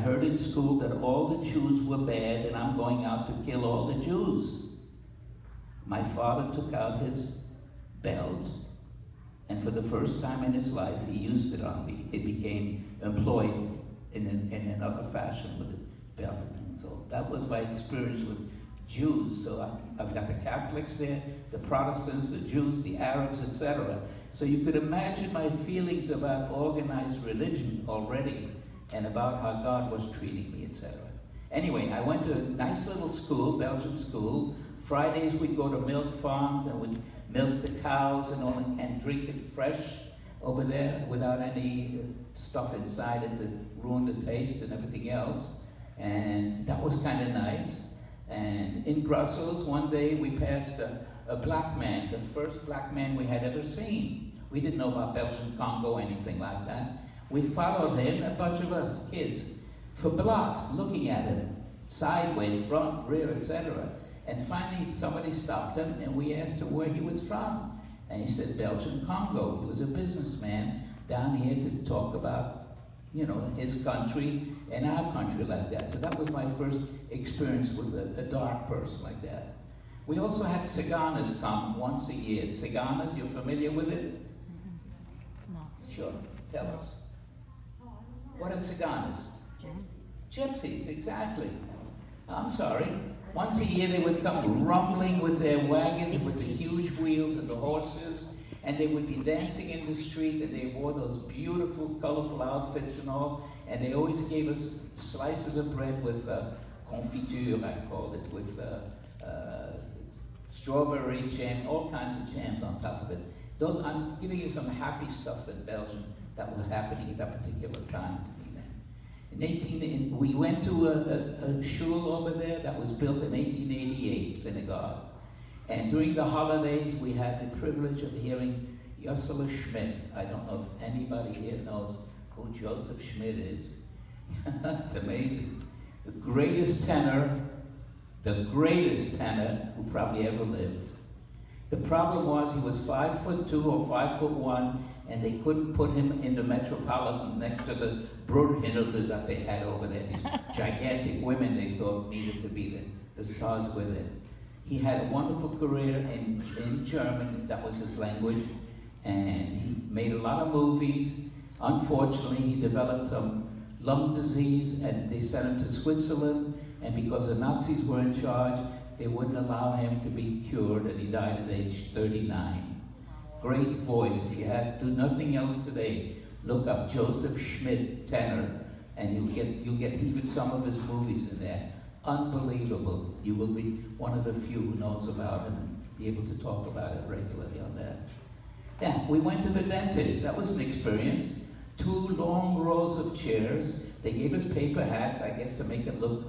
heard in school that all the Jews were bad and I'm going out to kill all the Jews. My father took out his belt, and for the first time in his life, he used it on me. It became employed in another fashion with the belt. So that was my experience with Jews. So I've got the Catholics there, the Protestants, the Jews, the Arabs, etc. So you could imagine my feelings about organized religion already and about how God was treating me, etc. Anyway, I went to a nice little school, Belgian school. Fridays we'd go to milk farms and we'd milk the cows and all, and drink it fresh over there without any stuff inside it to ruin the taste and everything else. And that was kind of nice. And in Brussels, one day we passed a black man, the first black man we had ever seen. We didn't know about Belgian Congo or anything like that. We followed him, a bunch of us kids, for blocks, looking at him, sideways, front, rear, etc. And finally somebody stopped him and we asked him where he was from. And he said, Belgian Congo. He was a businessman down here to talk about, his country and our country like that. So that was my first experience with a dark person like that. We also had Tziganas come once a year. Tziganas, you're familiar with it? No. Sure, tell us. What are Tziganas? Gypsies, exactly. I'm sorry. Once a year they would come rumbling with their wagons with the huge wheels and the horses, and they would be dancing in the street, and they wore those beautiful, colorful outfits and all, and they always gave us slices of bread with confiture, I called it, with strawberry jam, all kinds of jams on top of it. I'm giving you some happy stuff in Belgium that was happening at that particular time to me then. We went to a shul over there that was built in 1888, synagogue. And during the holidays, we had the privilege of hearing Wiesel Schmidt. I don't know if anybody here knows who Joseph Schmidt is. It's amazing. The greatest tenor who probably ever lived. The problem was he was 5'2" or 5'1", and they couldn't put him in the Metropolitan next to the Brunhilde that they had over there. These gigantic women they thought needed to be the stars with it. He had a wonderful career in German, that was his language, and he made a lot of movies. Unfortunately, he developed some lung disease, and they sent him to Switzerland, and because the Nazis were in charge, they wouldn't allow him to be cured, and he died at age 39. Great voice. If you do nothing else today, look up Joseph Schmidt, tenor, and you'll get even some of his movies in there. Unbelievable. You will be one of the few who knows about it and be able to talk about it regularly on that. Yeah, we went to the dentist. That was an experience. 2 long rows of chairs. They gave us paper hats, I guess, to make it look,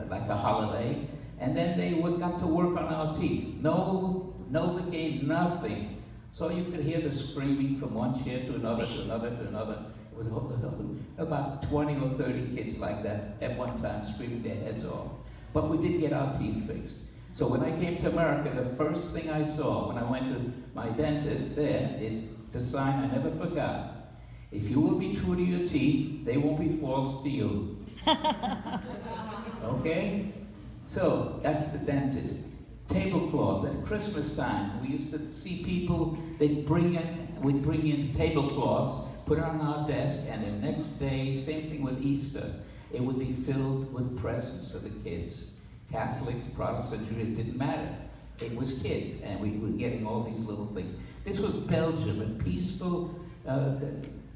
like a holiday. And then they got to work on our teeth. No Novocaine, nothing. So you could hear the screaming from one chair to another, to another, to another. It was about 20 or 30 kids like that at one time screaming their heads off. But we did get our teeth fixed. So when I came to America, the first thing I saw when I went to my dentist there is the sign I never forgot. If you will be true to your teeth, they won't be false to you. Okay? So that's the dentist. Tablecloth at Christmas time. We used to see people, we'd bring in tablecloths, put it on our desk, and the next day, same thing with Easter, it would be filled with presents for the kids. Catholics, Protestants, it didn't matter. It was kids, and we were getting all these little things. This was Belgium, a peaceful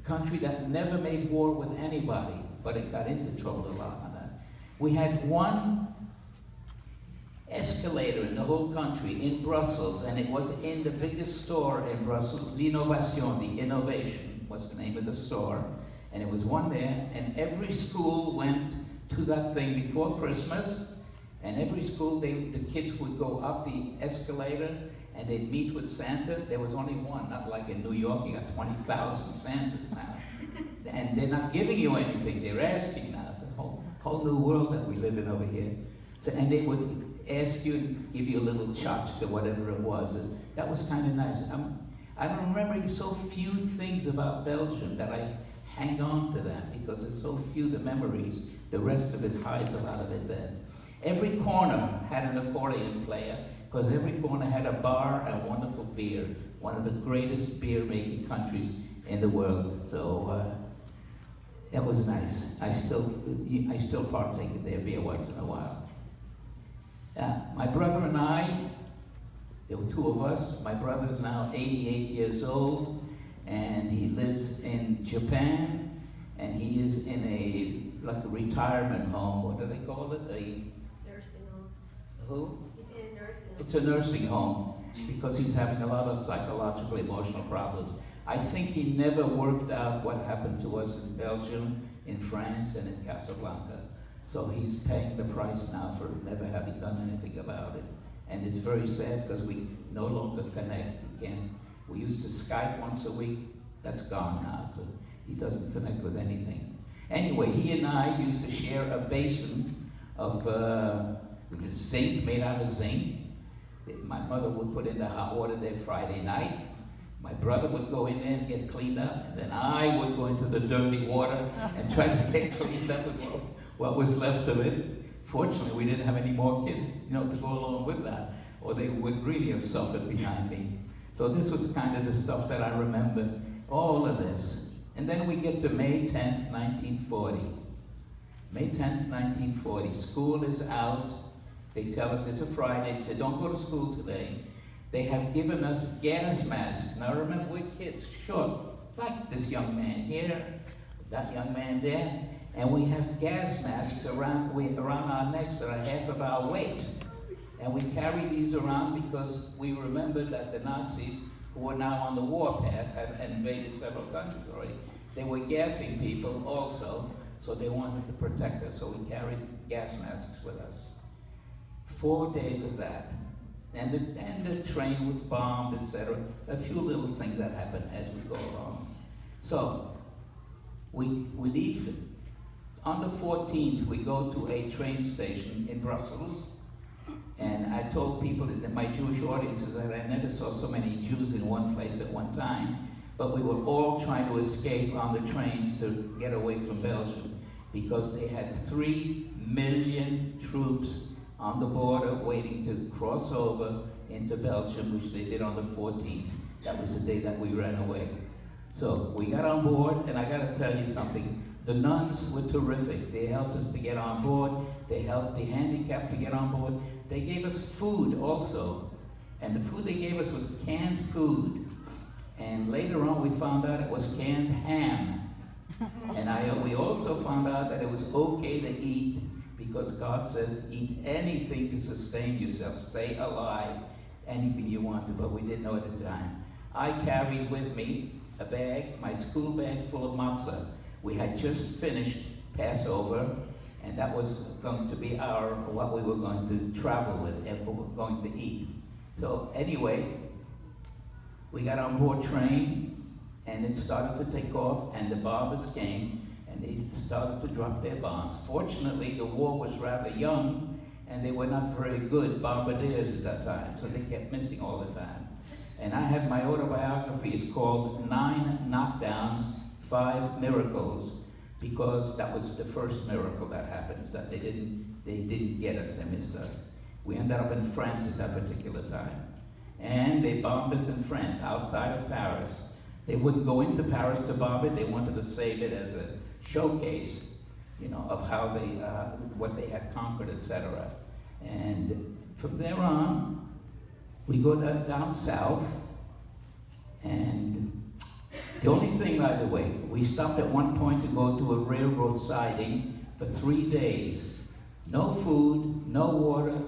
country that never made war with anybody, but it got into trouble a lot on that. We had one escalator in the whole country in Brussels, and it was in the biggest store in Brussels, l'Innovation, the Innovation was the name of the store, and it was one there, and every school went to that thing before Christmas, and every school, the kids would go up the escalator, and they'd meet with Santa. There was only one, not like in New York, you got 20,000 Santas now. And they're not giving you anything, they're asking now. It's a whole new world that we live in over here. So, and they would ask you and give you a little tchotchke, whatever it was. And that was kind of nice. I'm remembering so few things about Belgium that I hang on to them because there's so few the memories. The rest of it hides a lot of it then. Every corner had an accordion player because every corner had a bar and wonderful beer. One of the greatest beer-making countries in the world. So that was nice. I still partake in their beer once in a while. My brother and I, there were two of us. My brother's now 88 years old, and he lives in Japan, and he is in a retirement home. What do they call it? A nursing home. Who? He's in a nursing home. It's a nursing home because he's having a lot of psychological, emotional problems. I think he never worked out what happened to us in Belgium, in France, and in Casablanca. So he's paying the price now for never having done anything about it. And it's very sad because we no longer connect. We used to Skype once a week. That's gone now. So he doesn't connect with anything. Anyway, he and I used to share a basin of zinc, made out of zinc. My mother would put in the hot water there Friday night. My brother would go in there and get cleaned up, and then I would go into the dirty water and try to get cleaned up with what was left of it. Fortunately, we didn't have any more kids, to go along with that, or they would really have suffered behind me. So this was kind of the stuff that I remember, all of this. And then we get to May 10th, 1940. May 10th, 1940. School is out. They tell us it's a Friday. They say, don't go to school today. They have given us gas masks. Now remember, we're kids, sure, like this young man here, that young man there, and we have gas masks around our necks that are half of our weight. And we carry these around because we remember that the Nazis, who were now on the warpath, had invaded several countries already. They were gassing people also, so they wanted to protect us, so we carried gas masks with us. 4 days of that. And the train was bombed, etc. A few little things that happen as we go along. So we leave on the 14th. We go to a train station in Brussels, and I told people in my Jewish audiences that I never saw so many Jews in one place at one time. But we were all trying to escape on the trains to get away from Belgium because they had 3 million troops on the border waiting to cross over into Belgium, which they did on the 14th. That was the day that we ran away. So we got on board, and I gotta tell you something. The nuns were terrific. They helped us to get on board. They helped the handicapped to get on board. They gave us food also. And the food they gave us was canned food. And later on we found out it was canned ham. And we also found out that it was okay to eat because God says, eat anything to sustain yourself, stay alive, anything you want to, but we didn't know at the time. I carried with me a bag, my school bag full of matzah. We had just finished Passover, and that was going to be what we were going to travel with and what we were going to eat. So anyway, we got on board train, and it started to take off, and the bombers came, and they started to drop their bombs. Fortunately, the war was rather young, and they were not very good bombardiers at that time, so they kept missing all the time. And I have my autobiography. It's called 9 Knockdowns, 5 Miracles, because that was the first miracle that happened, is that they didn't get us, they missed us. We ended up in France at that particular time. And they bombed us in France, outside of Paris. They wouldn't go into Paris to bomb it. They wanted to save it as a showcase, of how what they had conquered, etc. And from there on, we go down south, and the only thing, by the way, we stopped at one point to go to a railroad siding for 3 days. No food, no water,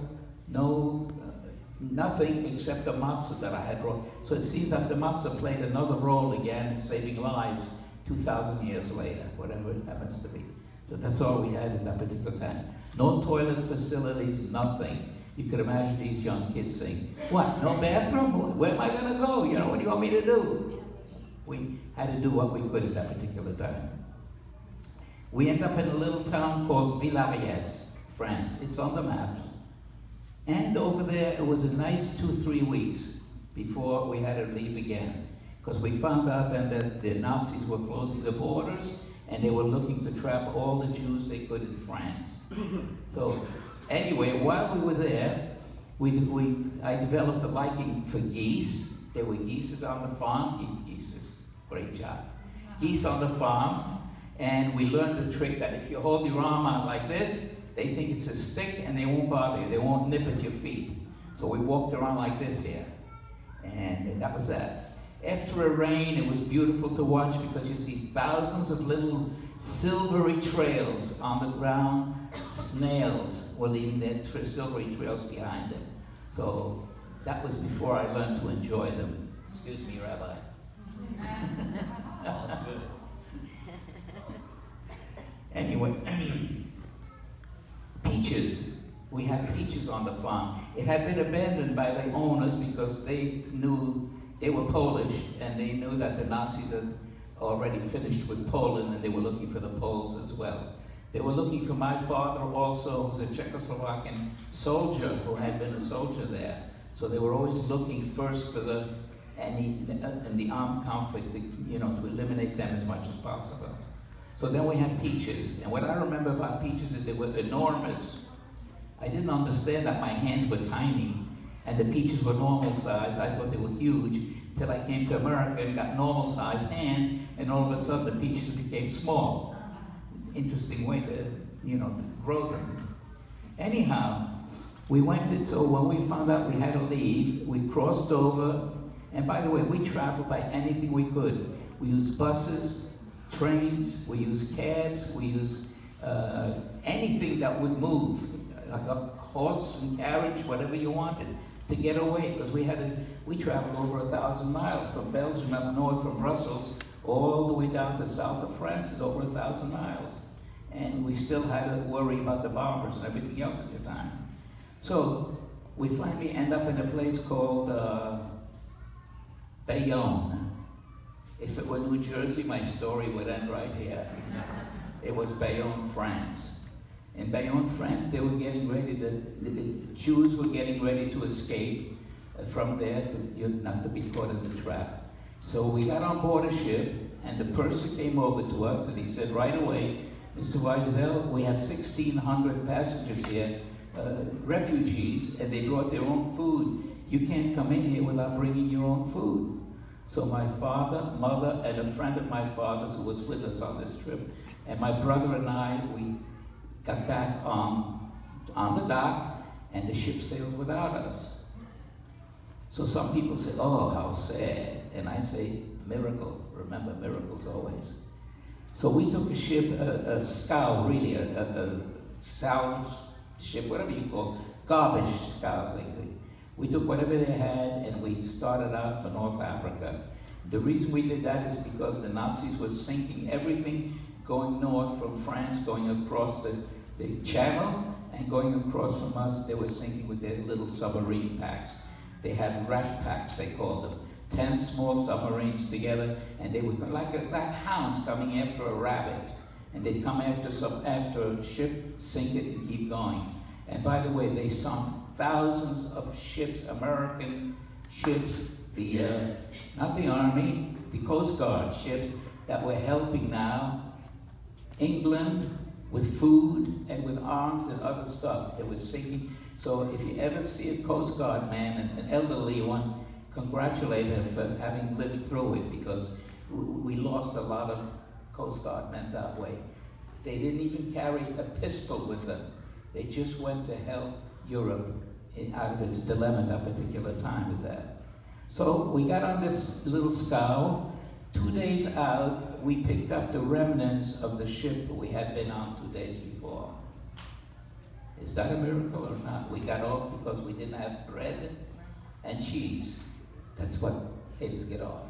nothing except the matzah that I had brought. So it seems that the matzah played another role again in saving lives 2,000 years later, whatever it happens to be. So that's all we had at that particular time. No toilet facilities, nothing. You could imagine these young kids saying, what, no bathroom? Where am I going to go? What do you want me to do? We had to do what we could at that particular time. We end up in a little town called Villariès, France. It's on the maps. And over there, it was a nice 2-3 weeks before we had to leave again. Because we found out then that the Nazis were closing the borders, and they were looking to trap all the Jews they could in France. So anyway, while we were there, I developed a liking for geese. There were geese on the farm. Geese is great job. Geese on the farm, and we learned the trick that if you hold your arm out like this, they think it's a stick and they won't bother you. They won't nip at your feet. So we walked around like this here, and that was that. After a rain, it was beautiful to watch because you see thousands of little silvery trails on the ground. Snails were leaving their silvery trails behind them. So that was before I learned to enjoy them. Excuse me, Rabbi. Anyway, peaches. We had peaches on the farm. It had been abandoned by the owners because they knew they were Polish, and they knew that the Nazis had already finished with Poland, and they were looking for the Poles as well. They were looking for my father also, who was a Czechoslovakian soldier who had been a soldier there. So they were always looking first for the armed conflict, to eliminate them as much as possible. So then we had peaches, and what I remember about peaches is they were enormous. I didn't understand that my hands were tiny, and the peaches were normal size. I thought they were huge, till I came to America and got normal size hands, and all of a sudden the peaches became small. Interesting way to grow them. Anyhow, so when we found out we had to leave, we crossed over, and by the way, we traveled by anything we could. We used buses, trains, we used cabs, we used anything that would move, a horse and carriage, whatever you wanted, to get away, because we traveled over 1,000 miles from Belgium up north, from Brussels, all the way down to south of France is over 1,000 miles. And we still had to worry about the bombers and everything else at the time. So we finally end up in a place called Bayonne. If it were New Jersey, my story would end right here. It was Bayonne, France. In Bayonne, France, they were getting ready, the Jews were getting ready to escape from there, not to be caught in the trap. So we got on board a ship, and the purser came over to us, and he said right away, Mr. Wiesel, we have 1,600 passengers here, refugees, and they brought their own food. You can't come in here without bringing your own food. So my father, mother, and a friend of my father's who was with us on this trip, and my brother and I, we got back on the dock, and the ship sailed without us. So some people say, oh, how sad. And I say, miracle. Remember, miracles always. So we took a ship, a scow, really, a salvage ship, whatever you call it, garbage scow thing. We took whatever they had, and we started out for North Africa. The reason we did that is because the Nazis were sinking everything going north from France, going across the channel, and going across from us, they were sinking with their little submarine packs. They had rat packs, they called them. 10 small submarines together, and they were like hounds coming after a rabbit. And they'd come after a ship, sink it, and keep going. And by the way, they sunk thousands of ships, American ships, not the Army, the Coast Guard ships that were helping now England with food and with arms and other stuff. They were sinking. So if you ever see a Coast Guard man, an elderly one, congratulate him for having lived through it, because we lost a lot of Coast Guard men that way. They didn't even carry a pistol with them. They just went to help Europe out of its dilemma at that particular time with that. So we got on this little scow. 2 days out, we picked up the remnants of the ship we had been on 2 days before. Is that a miracle or not? We got off because we didn't have bread and cheese. That's what made us get off.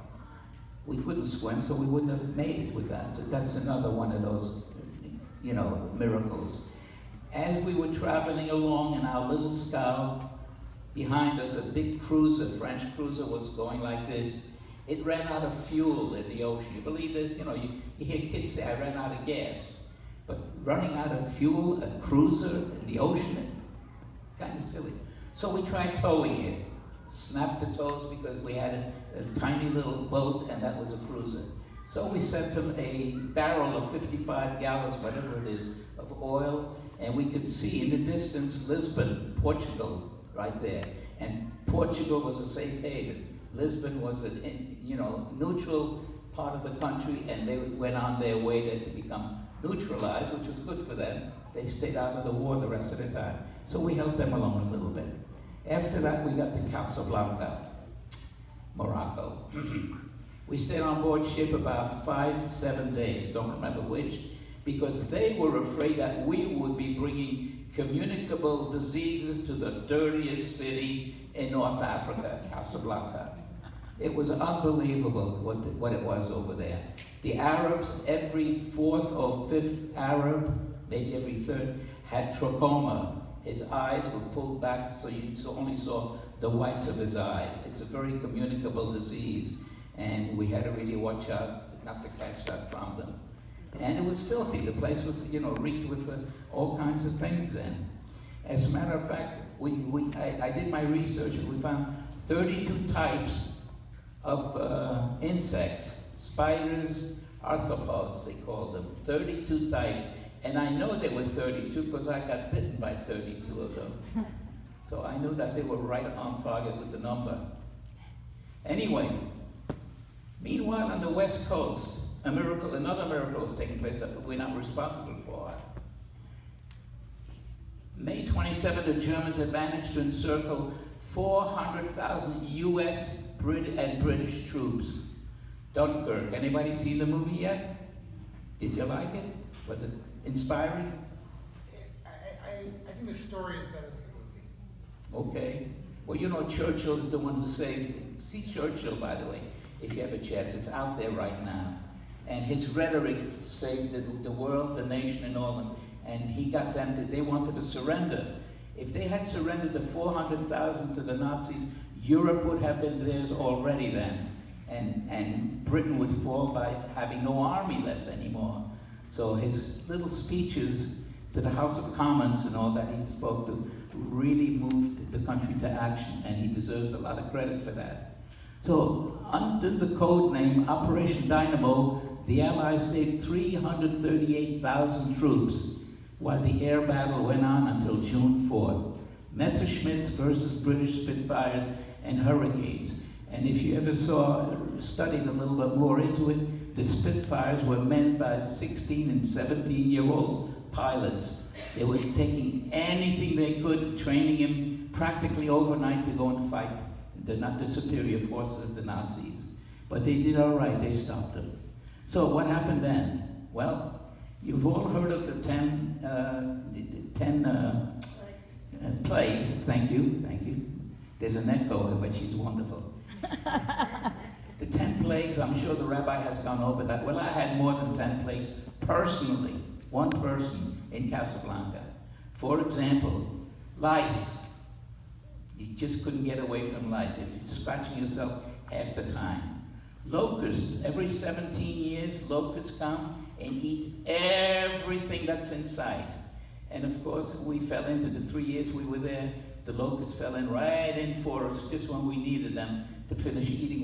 We couldn't swim, so we wouldn't have made it with that. So that's another one of those, miracles. As we were traveling along in our little scow, behind us a big cruiser, French cruiser, was going like this. It ran out of fuel in the ocean. You believe this? You hear kids say, I ran out of gas. But running out of fuel, a cruiser in the ocean, it's kind of silly. So we tried towing it. Snapped the tows because we had a tiny little boat, and that was a cruiser. So we sent him a barrel of 55 gallons, whatever it is, of oil, and we could see in the distance Lisbon, Portugal, right there. And Portugal was a safe haven. Lisbon was a neutral part of the country, and they went on their way to become neutralized, which was good for them. They stayed out of the war the rest of the time. So we helped them along a little bit. After that, we got to Casablanca, Morocco. We stayed on board ship about 5-7 days, don't remember which, because they were afraid that we would be bringing communicable diseases to the dirtiest city in North Africa, Casablanca. It was unbelievable what it was over there. The Arabs, every fourth or fifth Arab, maybe every third, had trachoma. His eyes were pulled back so you only saw the whites of his eyes. It's a very communicable disease, and we had to really watch out not to catch that from them. And it was filthy. The place was, reeked with all kinds of things then. As a matter of fact, I did my research and we found 32 types of insects, spiders, arthropods, they called them, 32 types. And I know there were 32 because I got bitten by 32 of them. So I knew that they were right on target with the number. Anyway, meanwhile on the West Coast, another miracle was taking place that we're not responsible for. May 27, the Germans had managed to encircle 400,000 U.S. and British troops. Dunkirk. Anybody seen the movie yet? Did you like it? Was it inspiring? I think the story is better than the movie. Okay. Well, Churchill is the one who saved it. See Churchill, by the way, if you have a chance. It's out there right now. And his rhetoric saved the world, the nation, and all. And he got them they wanted to surrender. If they had surrendered the 400,000 to the Nazis, Europe would have been theirs already then. And Britain would fall by having no army left anymore. So his little speeches to the House of Commons and all that he spoke to really moved the country to action, and he deserves a lot of credit for that. So under the code name Operation Dynamo, the Allies saved 338,000 troops while the air battle went on until June 4th. Messerschmitts versus British Spitfires and Hurricanes. And if you ever studied a little bit more into it, the Spitfires were manned by 16 and 17-year-old pilots. They were taking anything they could, training him practically overnight to go and fight the superior forces of the Nazis. But they did all right, they stopped them. So what happened then? Well, you've all heard of the 10 plagues. Thank you. There's an echo, but she's wonderful. The 10 plagues, I'm sure the rabbi has gone over that. Well, I had more than 10 plagues personally, one person in Casablanca. For example, lice. You just couldn't get away from lice. You're scratching yourself half the time. Locusts, every 17 years, locusts come and eat everything that's in sight. And of course, we fell into the 3 years we were there. The locusts fell in right in for us just when we needed them to finish eating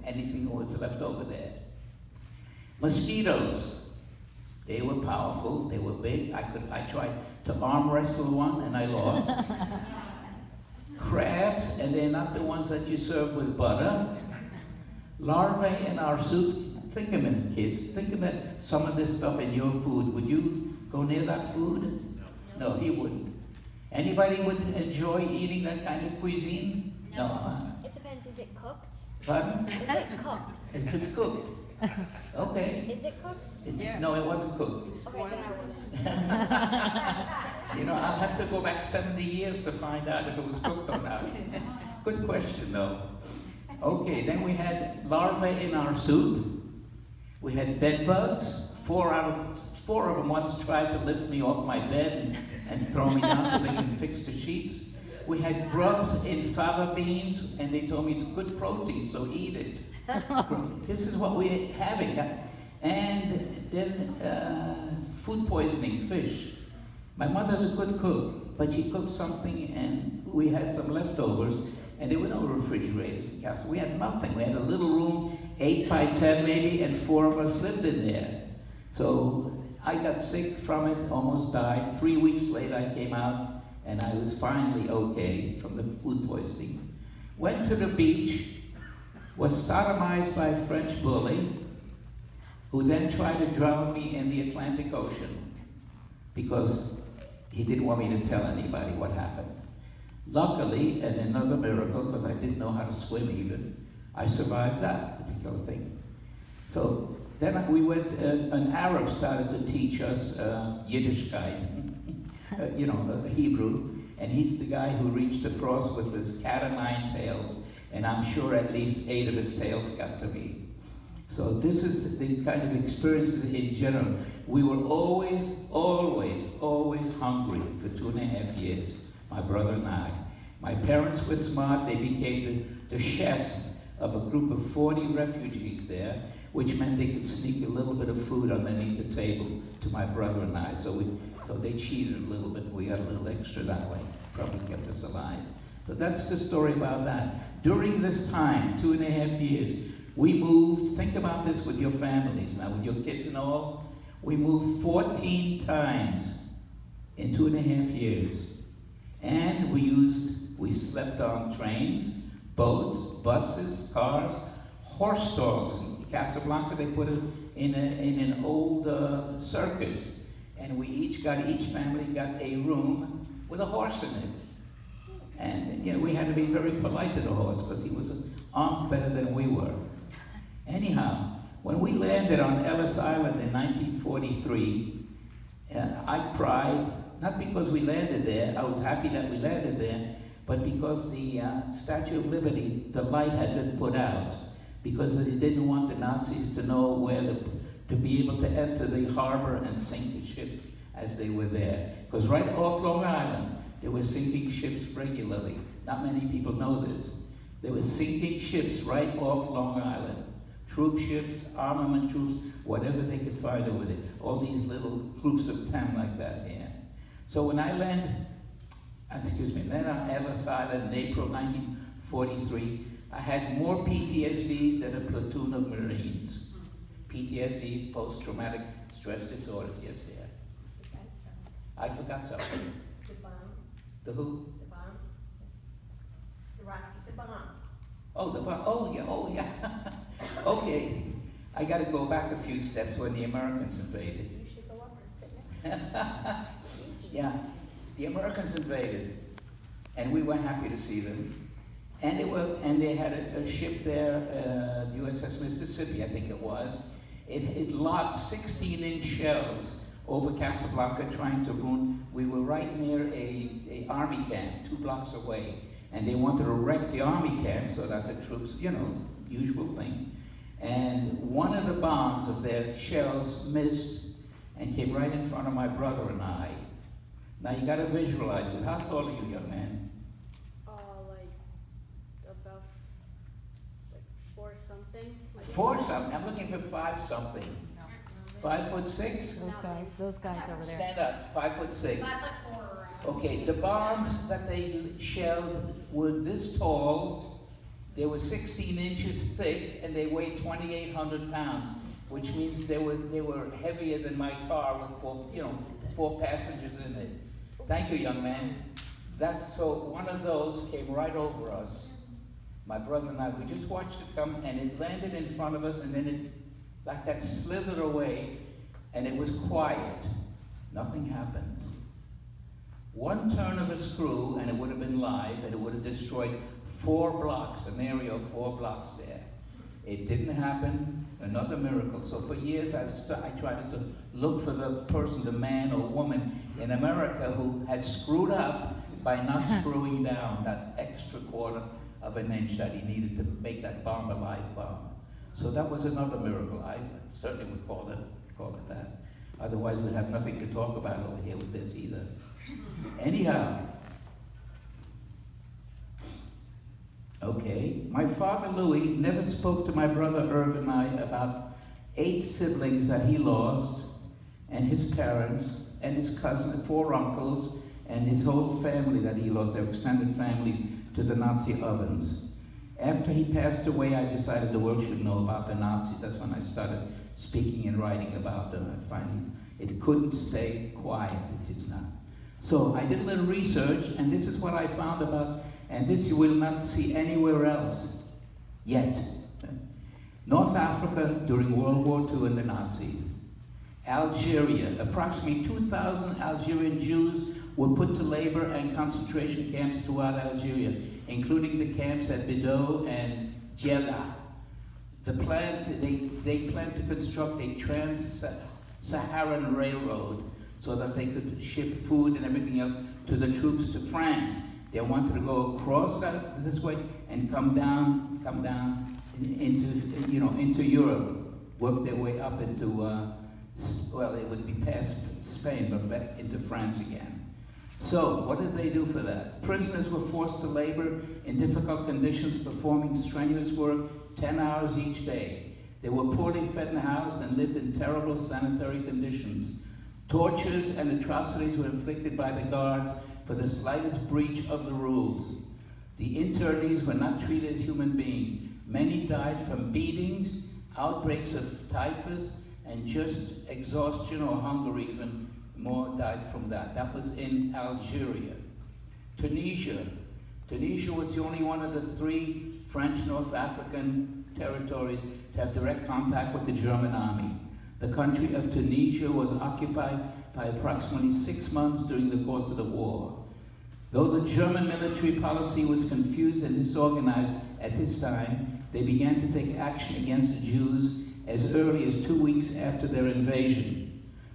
anything was left over there. Mosquitoes, they were powerful, they were big. I tried to arm wrestle one and I lost. Crabs, and they're not the ones that you serve with butter. Larvae in our soups. Think a minute, kids. Think about some of this stuff in your food. Would you go near that food? No, he wouldn't. Anybody would enjoy eating that kind of cuisine? No, huh? It depends. Is it cooked? Pardon? Is it cooked? If it's cooked. Okay. Is it cooked? No, it wasn't cooked. Okay, then I will. I'll have to go back 70 years to find out if it was cooked or not. Good question, though. Okay, then we had larvae in our soup. We had bed bugs. Four of them once tried to lift me off my bed and throw me down so they can fix the sheets. We had grubs in fava beans, and they told me it's good protein, so eat it. This is what we're having. And then food poisoning, fish. My mother's a good cook, but she cooked something, and we had some leftovers, and there were no refrigerators in Castle. We had nothing. We had a little room 8 by 10 maybe, and 4 of us lived in there. So I got sick from it, almost died. 3 weeks later I came out, and I was finally okay from the food poisoning. Went to the beach, was sodomized by a French bully, who then tried to drown me in the Atlantic Ocean because he didn't want me to tell anybody what happened. Luckily, and another miracle, because I didn't know how to swim even, I survived that particular thing. So then we went, an Arab started to teach us Yiddishkeit, Hebrew, and he's the guy who reached across with his cat of 9 tails, and I'm sure at least 8 of his tails got to me. So this is the kind of experience in general. We were always hungry for 2.5 years, my brother and I. My parents were smart. They became the chefs of a group of 40 refugees there, which meant they could sneak a little bit of food underneath the table to my brother and I. So they cheated a little bit. We got a little extra that way. Probably kept us alive. So that's the story about that. During this time, 2.5 years, we moved, think about this with your families now, with your kids and all. We moved 14 times in 2.5 years. And we slept on trains, boats, buses, cars, horse stalls. In Casablanca, they put it in an old circus. And each family got a room with a horse in it. And we had to be very polite to the horse because he was armed better than we were. Anyhow, when we landed on Ellis Island in 1943, I cried, not because we landed there, I was happy that we landed there, but because the Statue of Liberty, the light had been put out, because they didn't want the Nazis to know to be able to enter the harbor and sink the ships as they were there. Because right off Long Island, they were sinking ships regularly. Not many people know this. They were sinking ships right off Long Island. Troop ships, armament troops, whatever they could find over there. All these little groups of 10 like that here. So when I landed on Ellis Island in April 1943, I had more PTSDs than a platoon of Marines. PTSDs, post-traumatic stress disorders, yes, yeah. I forgot something. The bomb. The who? The bomb. The bomb. Oh, the bomb. Oh, yeah. Okay. I got to go back a few steps when the Americans invaded. You should go up and sit next Yeah, the Americans invaded, and we were happy to see them. And they had a ship there, USS Mississippi, I think it was. It lobbed 16-inch shells over Casablanca trying to ruin. We were right near a army camp, 2 blocks away, and they wanted to wreck the army camp so that the troops, usual thing. And one of the bombs of their shells missed and came right in front of my brother and I. Now you got to visualize it. How tall are you, young man? about 4 something. 4 something. I'm looking for 5 something. 5'6"? Those guys over there. Stand up. 5'6". 5'4". Okay, the bombs that they shelled were this tall. They were 16 inches thick, and they weighed 2,800 pounds, which means they were heavier than my car with 4 passengers in it. Thank you, young man. So one of those came right over us. My brother and I, we just watched it come, and it landed in front of us, and then it, like that, slithered away, and it was quiet. Nothing happened. One turn of a screw, and it would have been live, and it would have destroyed 4 blocks, an area of 4 blocks there. It didn't happen. Another miracle. So for years, I tried to look for the person, the man or woman in America who had screwed up by not screwing down that extra quarter of an inch that he needed to make that bomb a live bomb. So that was another miracle. I certainly would call it that. Otherwise, we'd have nothing to talk about over here with this either. Anyhow, okay, my father Louis never spoke to my brother Irv and I about 8 siblings that he lost, and his parents, and his cousin, 4 uncles, and his whole family that he lost, their extended families, to the Nazi ovens. After he passed away, I decided the world should know about the Nazis. That's when I started speaking and writing about them. And finally, it couldn't stay quiet. It did not. So I did a little research, and this is what I found about, and this you will not see anywhere else yet. North Africa during World War II and the Nazis. Algeria, approximately 2,000 Algerian Jews were put to labor and concentration camps throughout Algeria, including the camps at Bido and Djella. They planned to construct a trans-Saharan railroad so that they could ship food and everything else to the troops to France. They wanted to go across this way and come down into Europe, work their way up into, it would be past Spain, but back into France again. So, what did they do for that? Prisoners were forced to labor in difficult conditions, performing strenuous work 10 hours each day. They were poorly fed and housed and lived in terrible sanitary conditions. Tortures and atrocities were inflicted by the guards for the slightest breach of the rules. The internees were not treated as human beings. Many died from beatings, outbreaks of typhus, and just exhaustion or hunger even. More died from that. That was in Algeria. Tunisia. Tunisia was the only one of the 3 French North African territories to have direct contact with the German army. The country of Tunisia was occupied by approximately 6 months during the course of the war. Though the German military policy was confused and disorganized at this time, they began to take action against the Jews as early as 2 weeks after their invasion.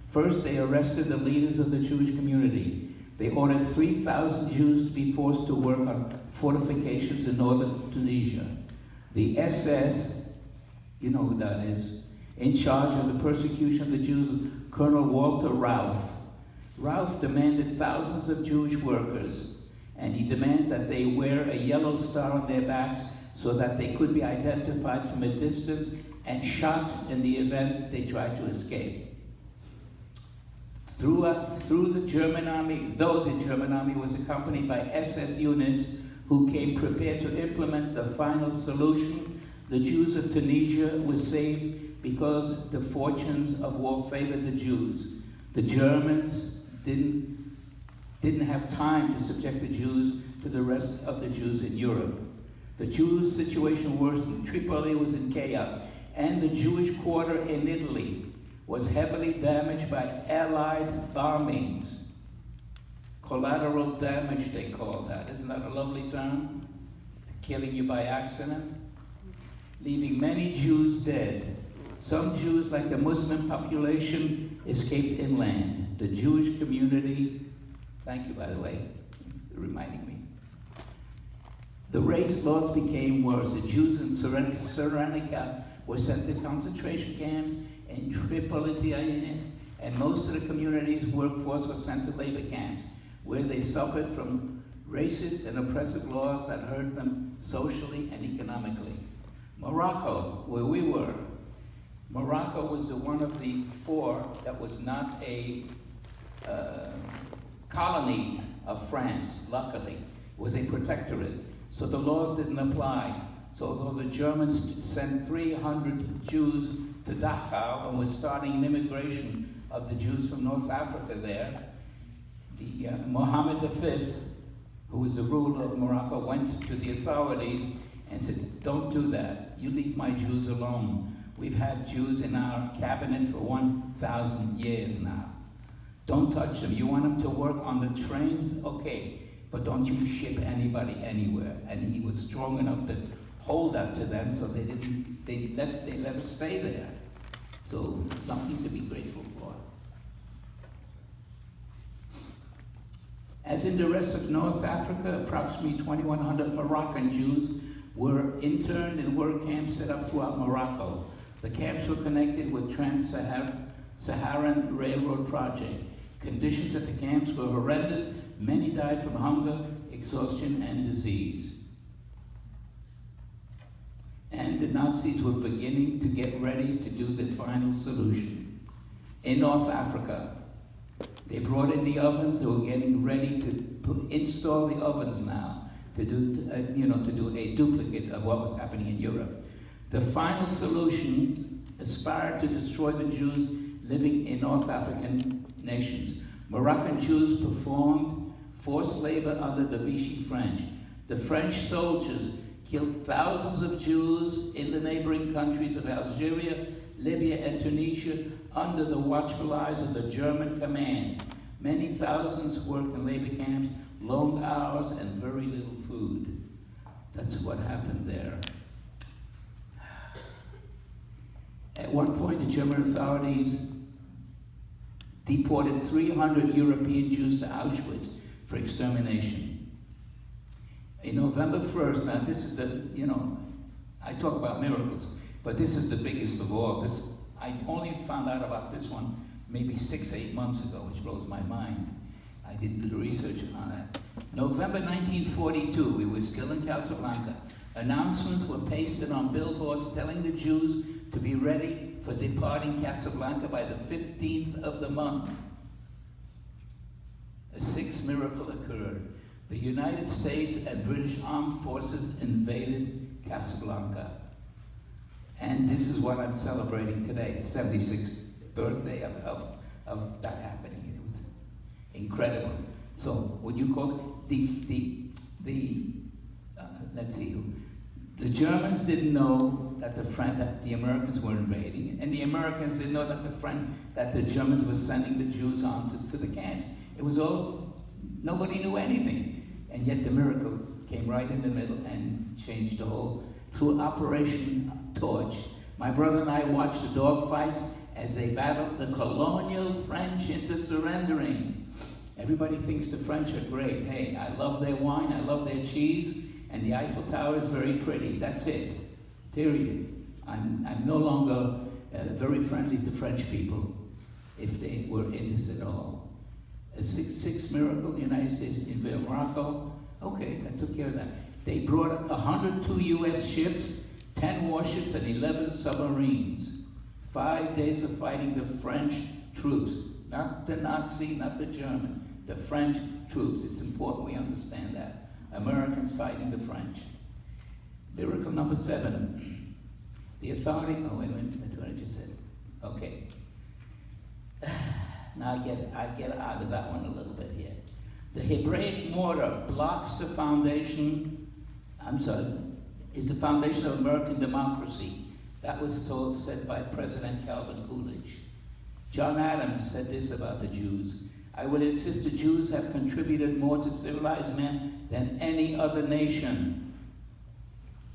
First, they arrested the leaders of the Jewish community. They ordered 3,000 Jews to be forced to work on fortifications in northern Tunisia. The SS, you know who that is, in charge of the persecution of the Jews, Colonel Walter Rauff. Rauff demanded thousands of Jewish workers, and he demanded that they wear a yellow star on their backs so that they could be identified from a distance and shot in the event they tried to escape. Through the German army, though the German army was accompanied by SS units who came prepared to implement the final solution, the Jews of Tunisia were saved because the fortunes of war favored the Jews. The Germans didn't have time to subject the Jews to the rest of the Jews in Europe. The Jews' situation worsened. Tripoli was in chaos, and the Jewish quarter in Italy was heavily damaged by Allied bombings. Collateral damage, they call that. Isn't that a lovely term? Killing you by accident. Leaving many Jews dead. Some Jews, like the Muslim population, escaped inland. The Jewish community, thank you by the way, for reminding me. The race laws became worse. The Jews in Cyrenaica were sent to concentration camps in Tripoli, and most of the community's workforce was sent to labor camps, where they suffered from racist and oppressive laws that hurt them socially and economically. Morocco, where we were, Morocco was one of the 4 that was not a colony of France, luckily. It was a protectorate, so the laws didn't apply. So although the Germans sent 300 Jews to Dachau and was starting an immigration of the Jews from North Africa there, the Mohammed V, who was the ruler of Morocco, went to the authorities and said, "Don't do that. You leave my Jews alone. We've had Jews in our cabinet for 1,000 years now. Don't touch them. You want them to work on the trains? Okay, but don't you ship anybody anywhere." And he was strong enough to hold that to them, so they let us stay there. So something to be grateful for. As in the rest of North Africa, approximately 2,100 Moroccan Jews were interned in work camps set up throughout Morocco. The camps were connected with Trans-Saharan Railroad project. Conditions at the camps were horrendous. Many died from hunger, exhaustion, and disease. And the Nazis were beginning to get ready to do the final solution. In North Africa, they brought in the ovens. They were getting ready to install the ovens now to do a duplicate of what was happening in Europe. The final solution aspired to destroy the Jews living in North African nations. Moroccan Jews performed forced labor under the Vichy French. The French soldiers killed thousands of Jews in the neighboring countries of Algeria, Libya, and Tunisia under the watchful eyes of the German command. Many thousands worked in labor camps, long hours, and very little food. That's what happened there. At one point, the German authorities deported 300 European Jews to Auschwitz for extermination. In November 1st, now this is I talk about miracles, but this is the biggest of all. I only found out about this one maybe 6-8 months ago, which blows my mind. I didn't do the research on it. November 1942, we were still in Casablanca. Announcements were pasted on billboards telling the Jews to be ready for departing Casablanca by the 15th of the month. A sixth miracle occurred. The United States and British armed forces invaded Casablanca. And this is what I'm celebrating today, 76th birthday of that happening. It was incredible. So, would you call it let's see, the Germans didn't know that the Americans were invading, and the Americans didn't know that the Germans were sending the Jews on to the camps. It was all, nobody knew anything, and yet the miracle came right in the middle and changed the whole. Through Operation Torch, my brother and I watched the dogfights as they battled the colonial French into surrendering. Everybody thinks the French are great. Hey, I love their wine, I love their cheese, and the Eiffel Tower is very pretty. That's it. Period. I'm no longer very friendly to French people, if they were in this at all. A sixth miracle, the United States invaded Morocco. Okay, I took care of that. They brought 102 U.S. ships, 10 warships, and 11 submarines. 5 days of fighting the French troops. Not the Nazi, not the German. The French troops. It's important we understand that. Americans fighting the French. Miracle number 7. The authority, oh wait a minute, that's what I just said. Okay. Now I get out of that one a little bit here. The Hebraic mortar blocks the foundation, is the foundation of American democracy. That was said by President Calvin Coolidge. John Adams said this about the Jews. I would insist the Jews have contributed more to civilized men than any other nation.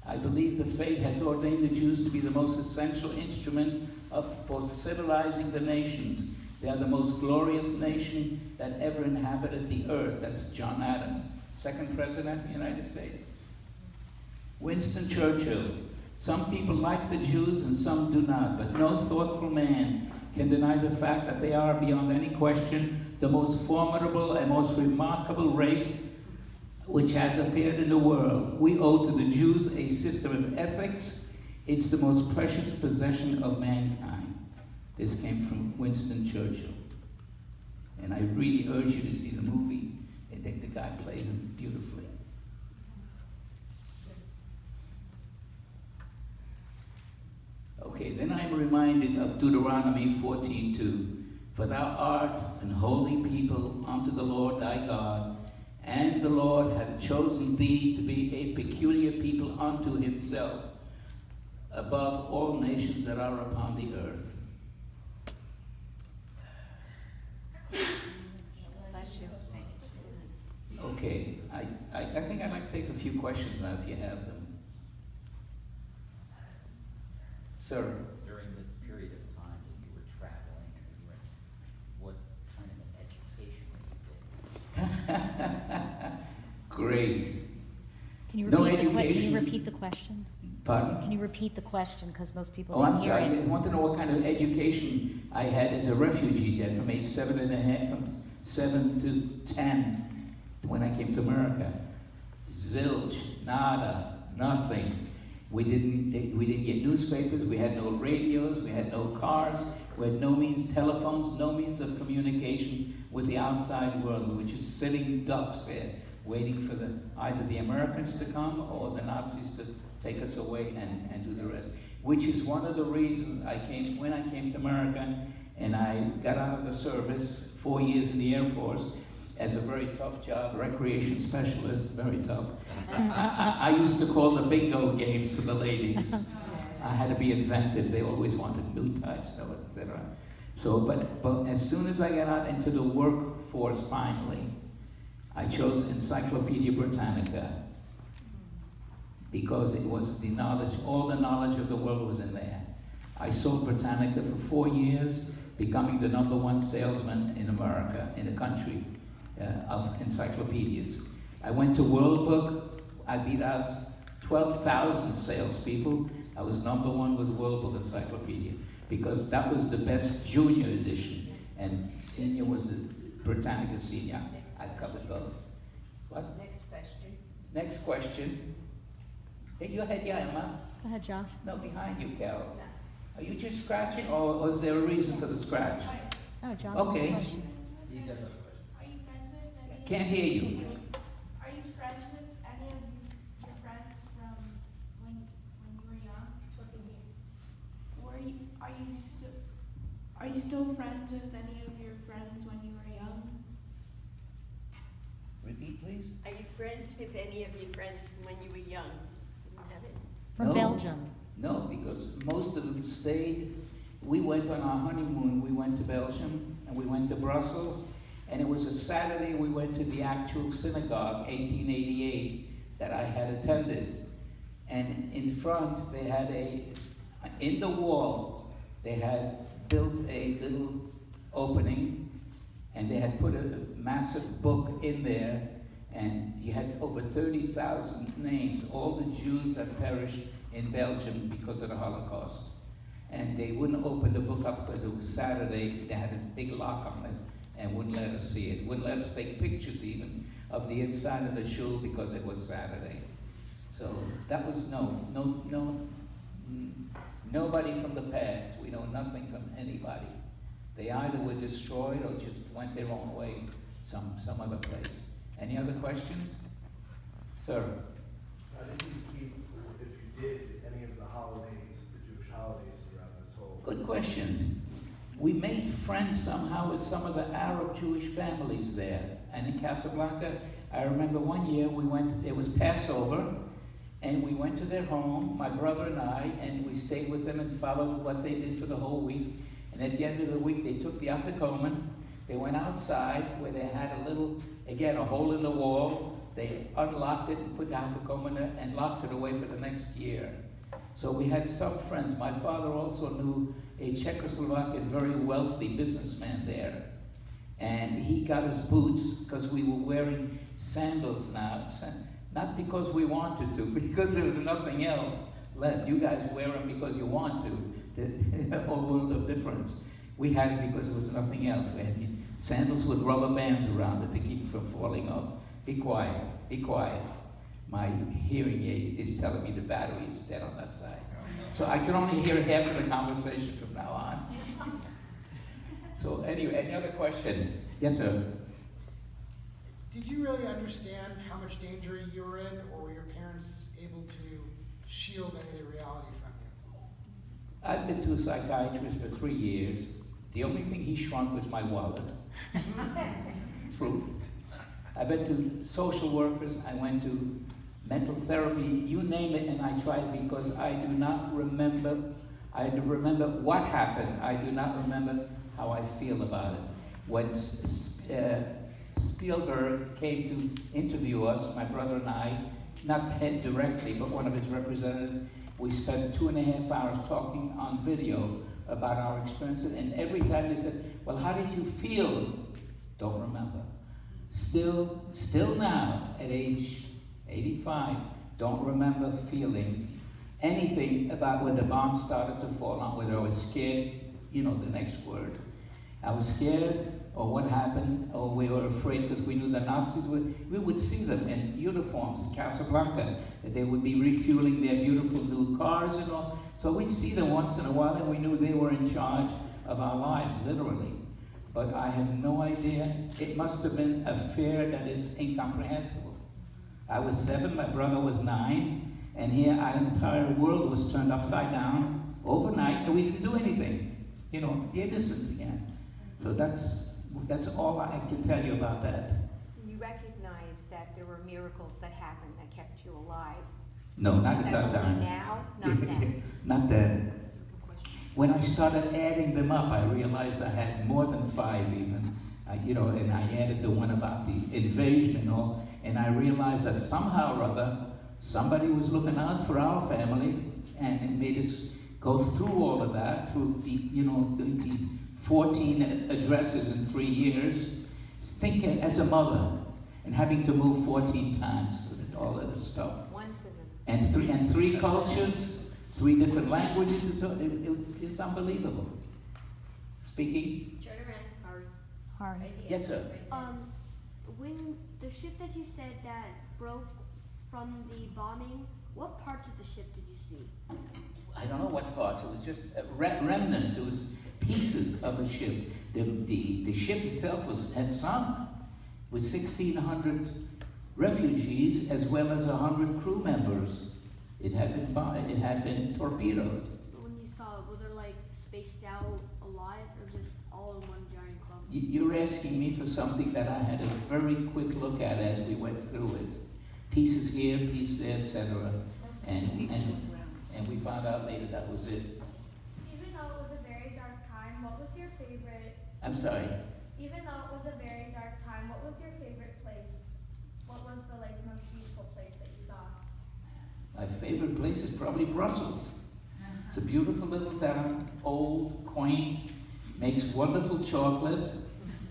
I believe the fate has ordained the Jews to be the most essential instrument for civilizing the nations. They are the most glorious nation that ever inhabited the earth. That's John Adams, second president of the United States. Winston Churchill. Some people like the Jews and some do not, but no thoughtful man can deny the fact that they are, beyond any question, the most formidable and most remarkable race which has appeared in the world. We owe to the Jews a system of ethics. It's the most precious possession of mankind. This came from Winston Churchill. And I really urge you to see the movie. I think the guy plays him beautifully. Okay, then I'm reminded of Deuteronomy 14:2. For thou art an holy people unto the Lord thy God, and the Lord hath chosen thee to be a peculiar people unto himself, above all nations that are upon the earth. Bless you. Okay, I think I'd like to take a few questions now if you have them. Sir? During this period of time that you were traveling, what kind of an education were you getting? Great. Can you No repeat the education. Can you repeat the question? Pardon? Can you repeat the question? Because most people Oh, I'm didn't hear sorry. I it. want to know what kind of education I had as a refugee then from age 7.5, from 7 to 10 when I came to America. Zilch, nada, nothing. We didn't get newspapers, we had no radios, we had no cars, we had no means, telephones, no means of communication with the outside world. We were just sitting ducks there, waiting for either the Americans to come or the Nazis to take us away and do the rest. Which is one of the reasons when I came to America and I got out of the service, 4 years in the Air Force, as a very tough job, recreation specialist, very tough. I used to call the bingo games for the ladies. I had to be inventive. They always wanted new types, etc. So, but as soon as I got out into the workforce, finally, I chose Encyclopedia Britannica because it was the knowledge, all the knowledge of the world was in there. I sold Britannica for 4 years, becoming the #1 salesman in America, in the country, of encyclopedias. I went to World Book. I beat out 12,000 salespeople. I was #1 with World Book Encyclopedia because that was the best junior edition, and senior was the Britannica Senior. I covered both. What? Next question. Next question. Hey, you ahead, yeah, Emma? Go ahead, Josh. No, behind you, Carol. Are you just scratching, or was there a reason for the scratch? Oh, Josh. Okay. Question. He does have a question. Are you friends with any? Can't hear you. Are you friends with any of your friends from when you were young? Are you still friends with any of your friends when you were young? Repeat, please. Are you friends with any of your friends from when you were young? Didn't have it? From No. Belgium. No, because most of them stayed. We went on our honeymoon. We went to Belgium and we went to Brussels. And it was a Saturday we went to the actual synagogue, 1888, that I had attended. And in front, they had in the wall, they had built a little opening and they had put a massive book in there. And you had over 30,000 names, all the Jews that perished in Belgium because of the Holocaust. And they wouldn't open the book up because it was Saturday. They had a big lock on it and wouldn't let us see it. Wouldn't let us take pictures even of the inside of the shul because it was Saturday. So that was nobody from the past. We know nothing from anybody. They either were destroyed or just went their own way some other place. Any other questions? Sir? How did you keep, if you did, any of the holidays, the Jewish holidays throughout this whole? Good questions. We made friends somehow with some of the Arab Jewish families there. And in Casablanca, I remember one year it was Passover, and we went to their home, my brother and I, and we stayed with them and followed what they did for the whole week. And at the end of the week, they took the afikoman, they went outside where they had a little, again, a hole in the wall. They unlocked it and put the afikoman and locked it away for the next year. So we had some friends. My father also knew a Czechoslovakian, very wealthy businessman there. And he got us boots because we were wearing sandals now. Not because we wanted to, because there was nothing else left. You guys wear them because you want to. The whole world of difference. We had it because there was nothing else. We had sandals with rubber bands around it to keep it from falling off. Be quiet, be quiet. My hearing aid is telling me the battery is dead on that side. So I can only hear half of the conversation from now on. So anyway, any other question? Yes, sir. Did you really understand how much danger you were in, or were your parents able to shield any of the reality from you? I've been to a psychiatrist for 3 years. The only thing he shrunk was my wallet. Truth. I've been to social workers. I went to mental therapy. You name it, and I tried because I do not remember. I remember what happened. I do not remember how I feel about it. When Spielberg came to interview us, my brother and I, not him directly, but one of his representatives, we spent 2.5 hours talking on video about our experiences, and every time they said, well, how did you feel? Don't remember. Still now, at age 85, don't remember feelings, anything about when the bomb started to fall on, whether I was scared, the next word. I was scared, or what happened, or we were afraid because we knew the Nazis we would see them in uniforms in Casablanca. They would be refueling their beautiful new cars and all. So we'd see them once in a while, and we knew they were in charge of our lives, literally. but I have no idea. It must have been a fear that is incomprehensible. I was 7, my brother was 9, and here our entire world was turned upside down overnight, and we didn't do anything. You know, the innocence again. So that's all I can tell you about that. You recognize that there were miracles that happened that kept you alive. No, not Is at that that only time. now? Not then. Not then. When I started adding them up, I realized I had more than 5 even. And I added the one about the invasion and all, and I realized that somehow or other, somebody was looking out for our family, and it made us go through all of that, through these 14 addresses in 3 years, thinking as a mother, and having to move 14 times, with all of this stuff. Once And three cultures, 3 different languages, it's unbelievable. Speaking? Turn around. Hard. Right here. Yes, sir. Right When the ship that you said that broke from the bombing, what parts of the ship did you see? I don't know what parts. It was just remnants. It was pieces of a ship. The ship itself had sunk with 1,600 refugees as well as 100 crew members. It had been torpedoed. When you saw it, were there like spaced out a lot or just all in one giant clump? You're asking me for something that I had a very quick look at as we went through it. Pieces here, pieces there, etc. And we found out later that was it. Even though it was a very dark time, what was your favorite? I'm sorry. Even though it was a very dark time, what was your favorite place? What was the most beautiful place that you saw? My favorite place is probably Brussels. It's a beautiful little town, old, quaint, makes wonderful chocolate,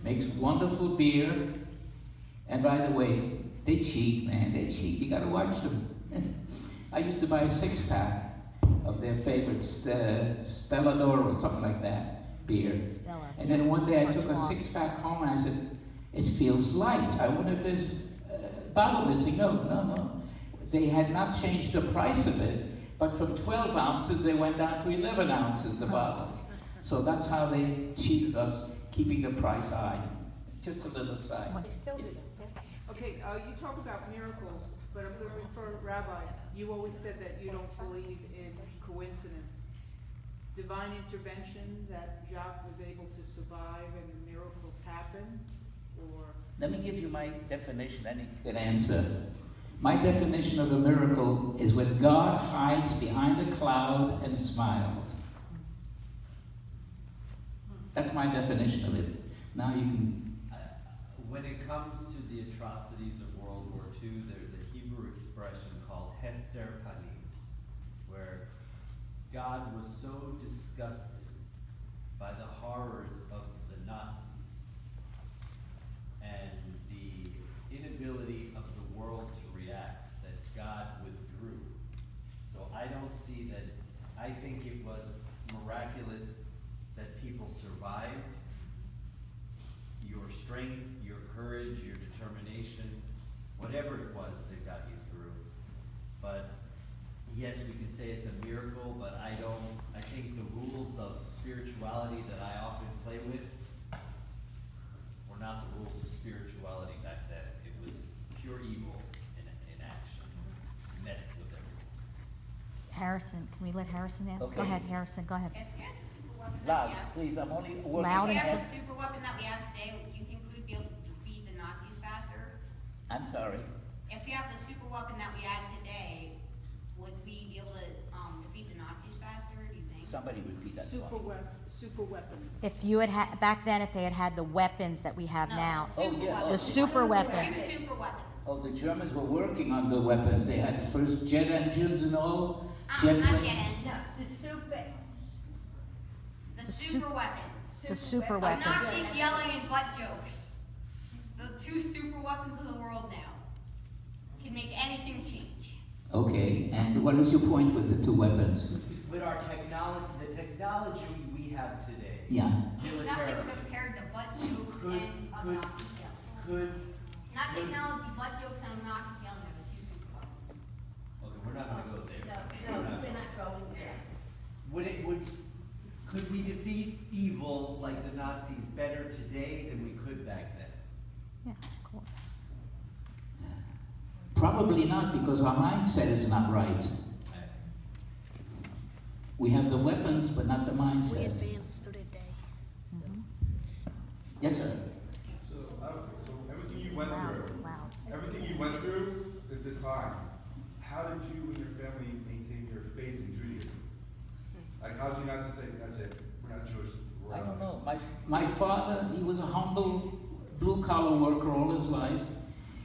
makes wonderful beer. And by the way, they cheat, man, they cheat. You gotta watch them. I used to buy a 6-pack of their favorite Stella d'Oro or something like that, beer. Stella. And then one day I took a 6-pack home and I said, it feels light. I wonder if there's a bottle missing. No. They had not changed the price of it, but from 12 ounces they went down to 11 ounces, the bottles. So that's how they cheated us, keeping the price high. Just a little side. They still do that. Okay, you talk about miracles, but I'm going to refer, Rabbi, you always said that you don't believe in coincidence. Divine intervention, that Jacques was able to survive and the miracles happen, or? Let me give you my definition, and you can answer. My definition of a miracle is when God hides behind a cloud and smiles. That's my definition of it. Now you can... When it comes to the atrocities of World War II, there's a Hebrew expression called Hester Panim, where God was so disgusted by the horrors of the Nazis and the inability of the world to react that God withdrew. So I don't see that. I think it was miraculous that people survived. Your strength, your courage, your determination, whatever it was that got you through. But yes, we can say it's a miracle, but I think the rules of spirituality that I often play with were not the rules of spirituality back then. It was pure evil in action. Messed with everything. Harrison, can we let Harrison answer? Okay. Go ahead, Harrison, go ahead. If we had the super weapon that Loud, we have, please, I'm only working. Loud if we and had the super weapon that we have today, do you think we would be able to defeat the Nazis faster? I'm sorry. If we have the super weapon that we had today, would we be able to defeat the Nazis faster? Do you think? Somebody repeat that. Super for me. weapons. If you had back then, if they had the weapons that we have No, now, the super Oh, yeah. weapon. the super weapon. 2 super weapons. Oh, the Germans were working on the weapons. They had the first jet engines and all. Not Jet yet. planes. No, super. The super weapons. The super Of weapons. Nazis yelling and butt jokes. The 2 super weapons of the world now can make anything change. Okay, and what is your point with the 2 weapons? With our technology, the technology we have today, Yeah. Nothing militarily, compared to butt jokes and obnoxious yelling. Not technology, butt jokes and obnoxious yelling are the 2 super weapons. okay, we're not gonna go there. No, we're not going there. could we defeat evil like the Nazis better today than we could back then? Yeah, of course. Probably not, because our mindset is not right. We have the weapons, but not the We mindset. advance through the day. Yes, sir. So everything you went Wow, through, wow. everything you went through at this time, how did you and your family maintain your faith in Judaism? Like, how did you not just say, that's it, we're not Jewish, we're I out don't of know. this? My father, he was a humble blue-collar worker all his life.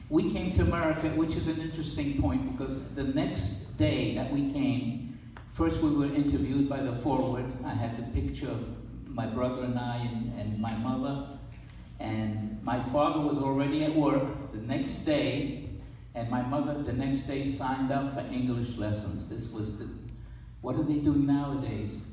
We came to America, which is an interesting point, because the next day that we came, first we were interviewed by the forward. I had the picture of my brother and I and my mother. And my father was already at work the next day, and my mother the next day signed up for English lessons. This was what are they doing nowadays?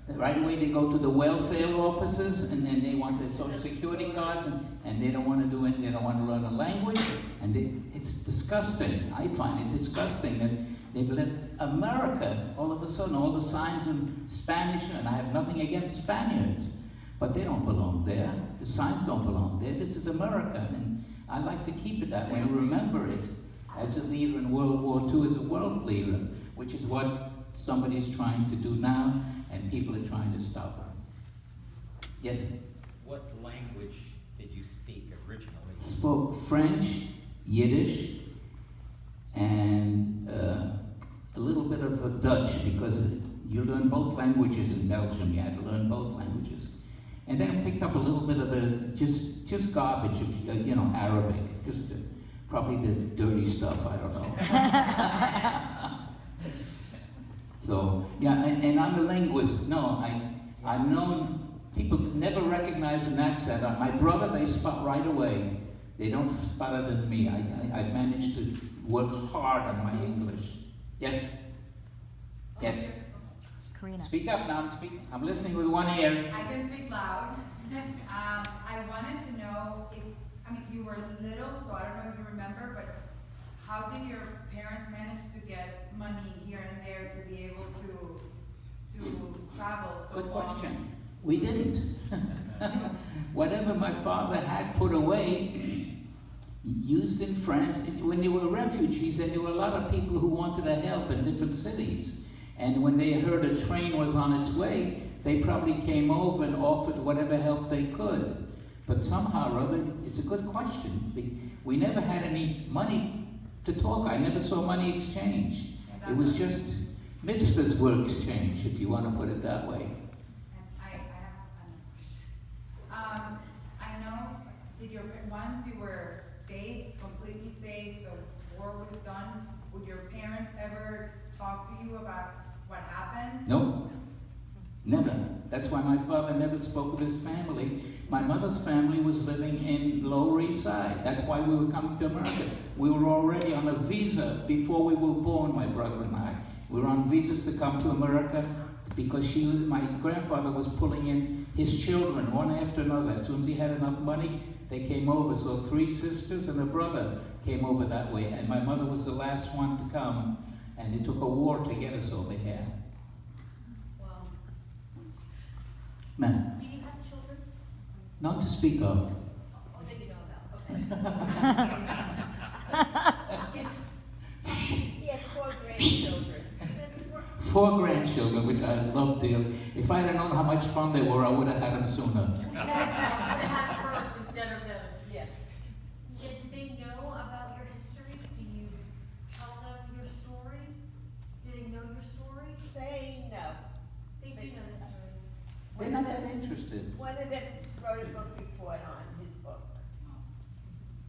Right away they go to the welfare offices, and then they want their social security cards, and they don't want to do it, they don't want to learn a language, and it's disgusting. I find it disgusting that they've let America, all of a sudden, all the signs in Spanish, and I have nothing against Spaniards, but they don't belong there. The signs don't belong there. This is America, and I like to keep it that way and remember it as a leader in World War II, as a world leader, which is what somebody's trying to do now, and people are trying to stop her. Yes? What language did you speak originally? Spoke French, Yiddish, and a little bit of Dutch, because you learn both languages in Belgium. You had to learn both languages. And then I picked up a little bit of the just garbage of Arabic, just probably the dirty stuff. I don't know. So yeah, and I'm a linguist. No, I'm known. People never recognize an accent. My brother, they spot right away. They don't spot it in me. I managed to work hard on my English. Yes. Yes. Karina. Speak up now. I'm listening with one ear. I can speak loud. I wanted to know if, you were little, so I don't know if you remember, but how did your parents manage to get money here and there to be able to travel so Good long? question. We didn't. Whatever my father had put away, used in France, when there were refugees, and there were a lot of people who wanted to help in different cities. And when they heard a train was on its way, they probably came over and offered whatever help they could. But somehow or other, it's a good question. We never had any money to talk. I never saw money exchange. It was just mitzvahs were exchanged, if you want to put it that way. And I have another question. I know, once you were saved, completely saved, the war was done, would your parents ever talk to you about what happened? No, never. That's why my father never spoke of his family. My mother's family was living in Lower East Side. That's why we were coming to America. We were already on a visa before we were born, my brother and I. We were on visas to come to America because my grandfather was pulling in his children one after another. As soon as he had enough money, they came over. So 3 sisters and a brother came over that way. And my mother was the last one to come. And it took a war to get us over here. Well, Man, do you have children? not to speak of. Oh, that you know about, okay. He had 4 grandchildren. 4 grandchildren, which I love dearly. If I had known how much fun they were, I would have had them sooner. First instead of the. Yes. Do they know about your history? Do you tell them your story? Do they know your story? They know. They do know the story. They're not that interested. One of them wrote a book report on his book.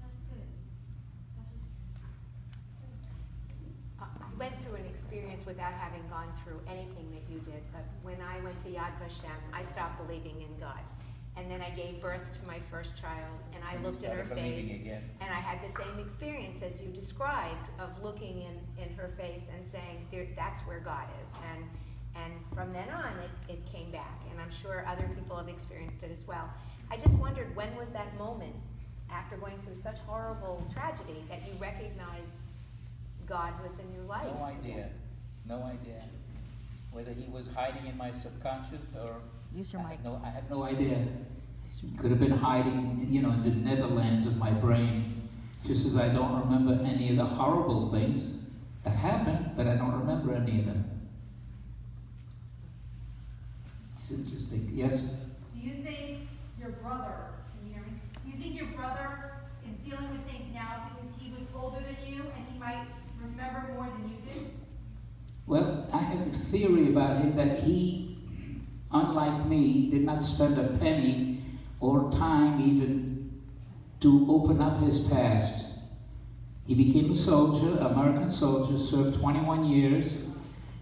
That's good. I went through an experience without having gone through anything that you did, but when I went to Yad Vashem, I stopped believing in God. And then I gave birth to my first child, and I looked at her face, and I had the same experience as you described of looking in her face and saying, that's where God is. And from then on, it came back, and I'm sure other people have experienced it as well. I just wondered, when was that moment, after going through such horrible tragedy, that you recognized God was in your life? No idea. No idea. whether he was hiding in my subconscious or Use your mic. I have no idea. He could have been hiding, in the Netherlands of my brain, just as I don't remember any of the horrible things that happened, but I don't remember any of them. It's interesting. Yes? Do you think your brother, can you hear me? Do you think your brother is dealing with things now because he was older than you and he might remember more than you did? Well, I have a theory about him that he, unlike me, did not spend a penny or time even to open up his past. He became a soldier, American soldier, served 21 years,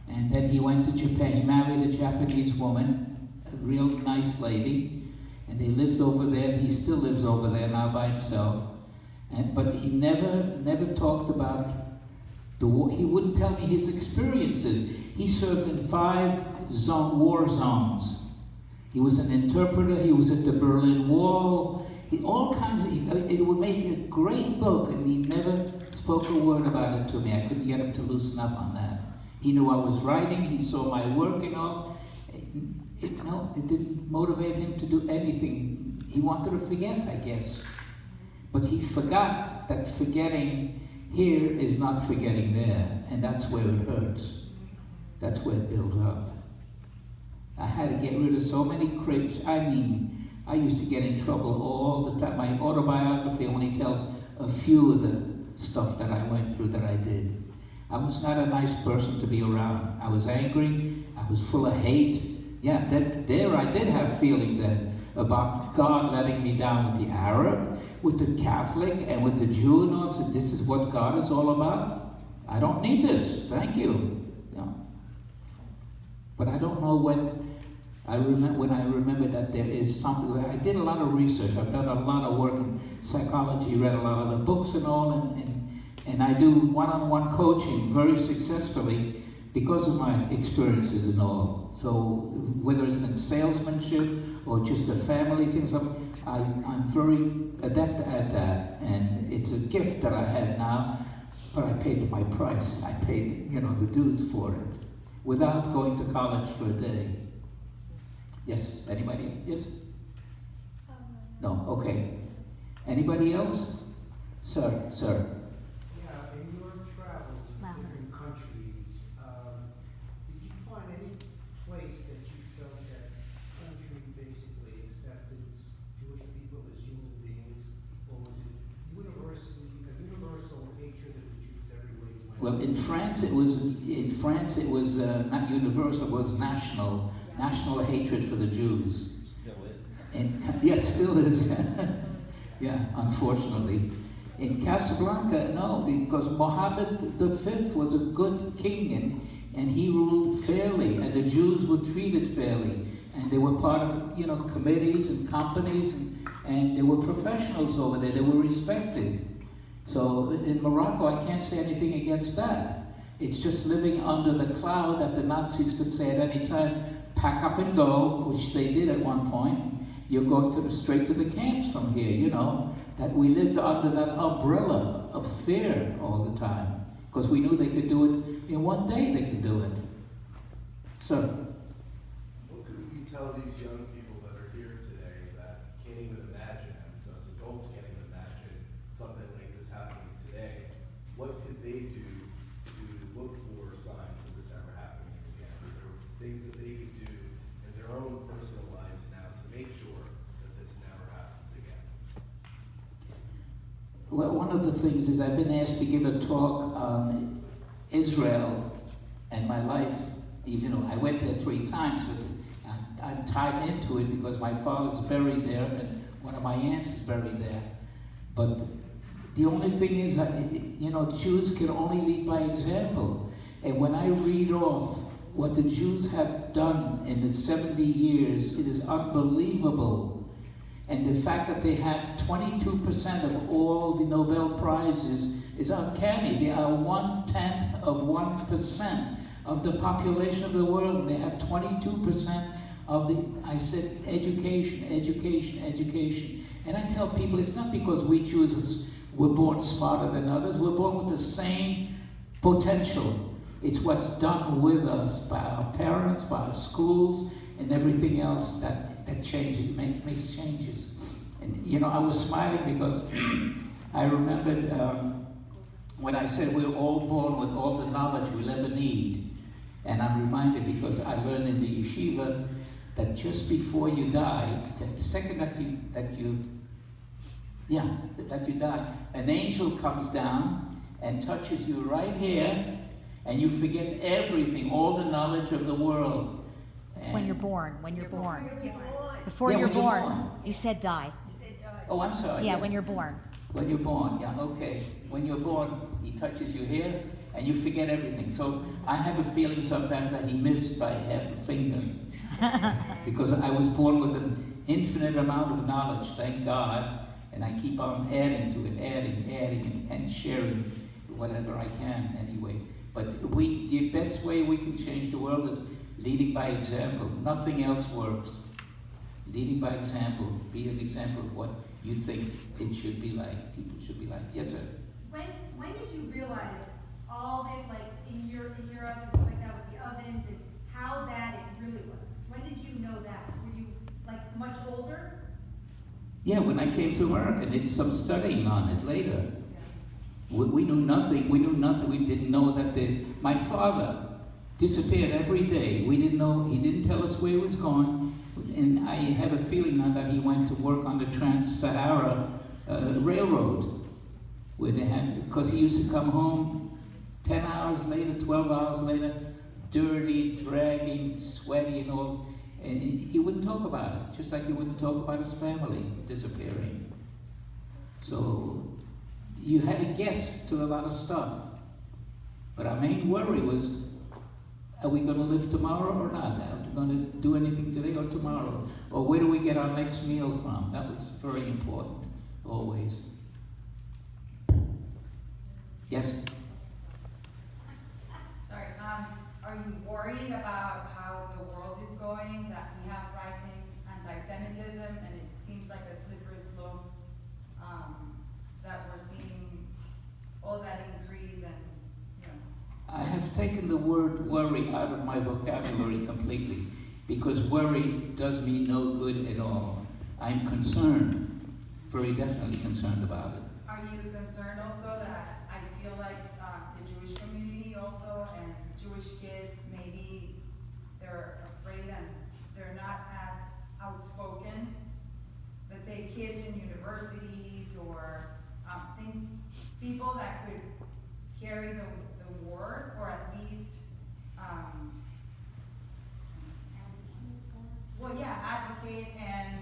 and then he went to Japan. He married a Japanese woman, a real nice lady, and they lived over there. He still lives over there now by himself. But he never talked about the war. He wouldn't tell me his experiences. He served in 5 war zones. He was an interpreter. He was at the Berlin Wall. All kinds of. It would make a great book, and he never spoke a word about it to me. I couldn't get him to loosen up on that. He knew I was writing. He saw my work and all. It didn't motivate him to do anything. He wanted to forget, I guess. But he forgot that forgetting here is not forgetting there, and that's where it hurts. That's where it builds up. I had to get rid of so many critics. I used to get in trouble all the time. My autobiography only tells a few of the stuff that I went through that I did. I was not a nice person to be around. I was angry. I was full of hate. Yeah, I did have feelings about God letting me down with the Arab, with the Catholic, and with the Jew, and all. So this is what God is all about? I don't need this. Thank you. But I don't know when I remember that there is something. I did a lot of research. I've done a lot of work in psychology, read a lot of the books and all, and I do one-on-one coaching very successfully because of my experiences and all. So whether it's in salesmanship or just a family thing, I'm very adept at that, and it's a gift that I have now, but I paid my price. I paid, the dues for it, without going to college for a day. Yes, anybody? Yes? No, okay. Anybody else? Sir. Yeah, in your travels in different countries, did you find any place that you felt that country basically accepted Jewish people as human beings, or was it a universal hatred of the Jews everywhere you went? Well, in France it was not universal, it was national hatred for the Jews. Still is. And yes, still is. Yeah, unfortunately. In Casablanca, no, because Mohammed V was a good king, and he ruled fairly, and the Jews were treated fairly, and they were part of committees and companies, and they were professionals over there. They were respected. So in Morocco, I can't say anything against that. It's just living under the cloud that the Nazis could say at any time, pack up and go, which they did at one point. You're going straight to the camps from here, that we lived under that umbrella of fear all the time, because we knew they could do it in one day. They could do it. Sir. What could we tell these young people that are here today that can't even imagine, as us adults can't even imagine something like this happening today? What could they do to look for signs of this ever happening again? Are there things that they could do in their own personal lives now to make sure that this never happens again? Well, one of the things is I've been asked to give a talk on Israel and my life. Even though I went there 3 times, but I'm tied into it because my father's buried there and one of my aunts is buried there. But the only thing is, Jews can only lead by example. And when I read off what the Jews have done in the 70 years, it is unbelievable. And the fact that they have 22% of all the Nobel Prizes is uncanny. They are 1/10 of 1% of the population of the world, and they have 22% of education. And I tell people it's not because we Jews were born smarter than others. We're born with the same potential. It's what's done with us by our parents, by our schools, and everything else that changes, makes changes. And you know, I was smiling because I remembered when I said we're all born with all the knowledge we'll ever need. And I'm reminded because I learned in the yeshiva that just before you die, that the second that you die, an angel comes down and touches you right here, and you forget everything, all the knowledge of the world. It's when you're born. When you're born. Yeah, Before you're when you're born, born. you said die. Oh, I'm sorry. Yeah, when you're born. When you're born, yeah, okay. When you're born, he touches you here, and you forget everything. So I have a feeling sometimes that he missed by half a finger. Because I was born with an infinite amount of knowledge, thank God, and I keep on adding to it, adding, and sharing whatever I can anyway. But the best way we can change the world is leading by example. Nothing else works. Leading by example. Be an example of what you think it should be like, people should be like. Yes, sir? When did you realize all this, like in Europe and stuff like that with the ovens and how bad it really was? When did you know that? Were you like much older? Yeah, when I came to America, I did some studying on it later. We knew nothing. We didn't know that my father disappeared every day. We didn't know. He didn't tell us where he was going. And I have a feeling now that he went to work on the Trans-Sahara Railroad, where they had, because he used to come home 10 hours later, 12 hours later, dirty, dragging, sweaty and all, and he wouldn't talk about it, just like he wouldn't talk about his family disappearing. So you had to guess to a lot of stuff. But our main worry was, are we going to live tomorrow or not? Are we going to do anything today or tomorrow? Or where do we get our next meal from? That was very important, always. Yes? Sorry, are you worried about how the world is going, that we have rising anti-Semitism, and it seems like a slippery slope, that we're seeing all that increase and, you know? I have taken the word worry out of my vocabulary completely, because worry does me no good at all. I'm concerned, very definitely concerned about it. Are you concerned also that I feel like the Jewish community also and Jewish kids, maybe they're afraid and they're not as outspoken? Let's say kids in universities or people that could carry the word, or at least, advocate and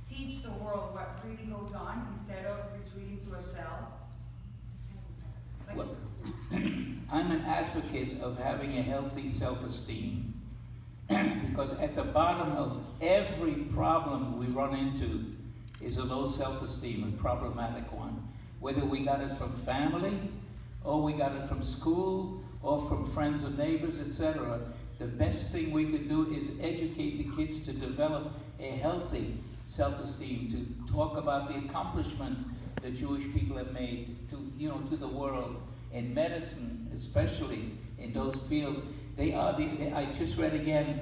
teach the world what really goes on instead of retreating to a shell. Well, I'm an advocate of having a healthy self-esteem, because at the bottom of every problem we run into is a low self-esteem, a problematic one. Whether we got it from family, or we got it from school, or from friends or neighbors, etc. The best thing we could do is educate the kids to develop a healthy self-esteem, to talk about the accomplishments the Jewish people have made to the world, in medicine, especially in those fields. I just read again,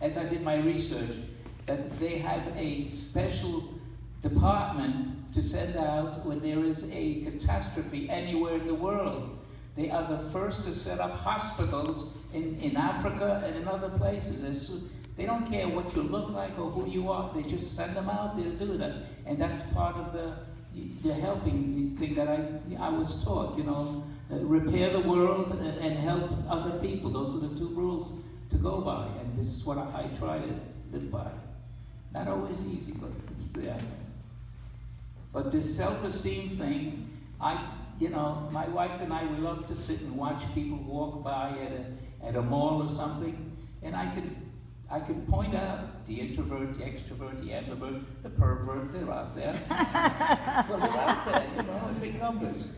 as I did my research, that they have a special department to send out when there is a catastrophe anywhere in the world. They are the first to set up hospitals in Africa and in other places. They don't care what you look like or who you are. They just send them out there to do that. And that's part of the helping thing that I was taught, repair the world and help other people. Those are the two rules to go by. And this is what I try to live by. Not always easy, but it's there. But this self-esteem thing, my wife and I, we love to sit and watch people walk by at a mall or something, and I could point out the introvert, the extrovert, the ambivert, the pervert. They're out there. Well, they're out there, in big numbers.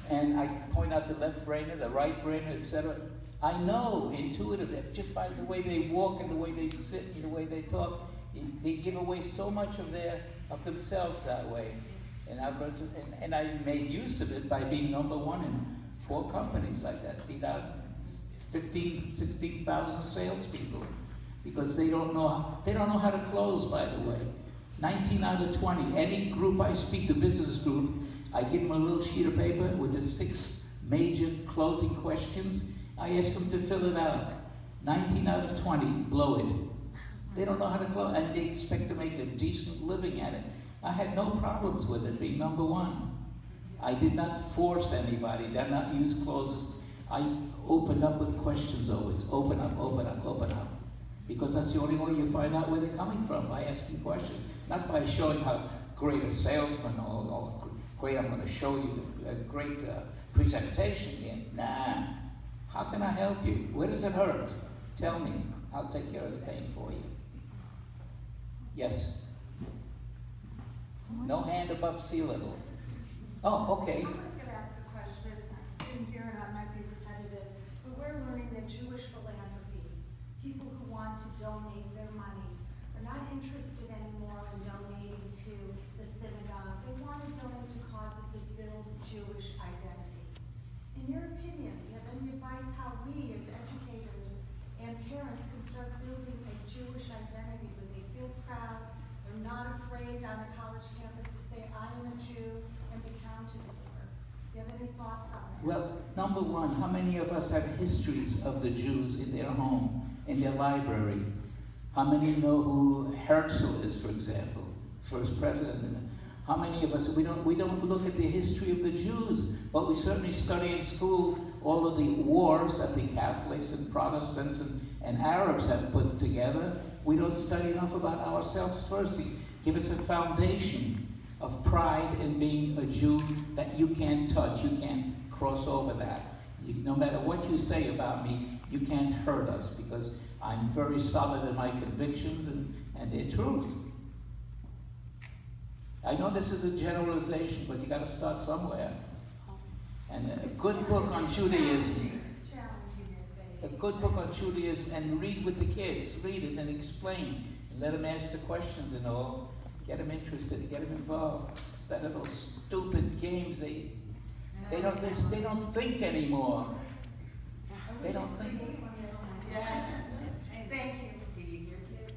And I can point out the left brainer, the right brainer, etc. I know intuitively, just by the way they walk and the way they sit and the way they talk, they give away so much of themselves that way. And I've learned and I made use of it by being number one in 4 companies like that, beat out 15, 16,000 salespeople, because they don't know how to close, by the way. 19 out of 20, any group I speak to, business group, I give them a little sheet of paper with the 6 major closing questions. I ask them to fill it out. 19 out of 20 blow it. They don't know how to close, and they expect to make a decent living at it. I had no problems with it being number 1. I did not force anybody, did not use clauses. I opened up with questions always. Open up, open up, open up. Because that's the only way you find out where they're coming from, by asking questions. Not by showing how great a salesman or great, I'm going to show you a great presentation here. Nah. How can I help you? Where does it hurt? Tell me. I'll take care of the pain for you. Yes? No hand above sea level. Oh, okay. I was going to ask a question. I didn't hear it, I might be repetitive. But we're learning that Jewish philanthropy, people who want to donate their money, are not interested anymore in donating to the synagogue. They want to donate to causes that build Jewish identity. In your opinion, do you have any advice how we as educators and parents can start building a Jewish identity where they feel proud, they're not afraid on a college campus to say, I am a Jew, and be counted for? Do you have any thoughts on that? Well, number 1, how many of us have histories of the Jews in their home, in their library? How many know who Herzl is, for example, first president? How many of us, we don't look at the history of the Jews, but we certainly study in school all of the wars that the Catholics and Protestants and Arabs have put together. We don't study enough about ourselves first. Give us a foundation of pride in being a Jew that you can't touch, you can't cross over that. No matter what you say about me, you can't hurt us, because I'm very solid in my convictions and they're truth. I know this is a generalization, but you got to start somewhere. And a good book on Judaism, and read with the kids, read it and explain, and let them ask the questions and all. Get them interested, get them involved. Instead of those stupid games, they don't think anymore. They don't think. Yes. Thank you. Do you hear kids?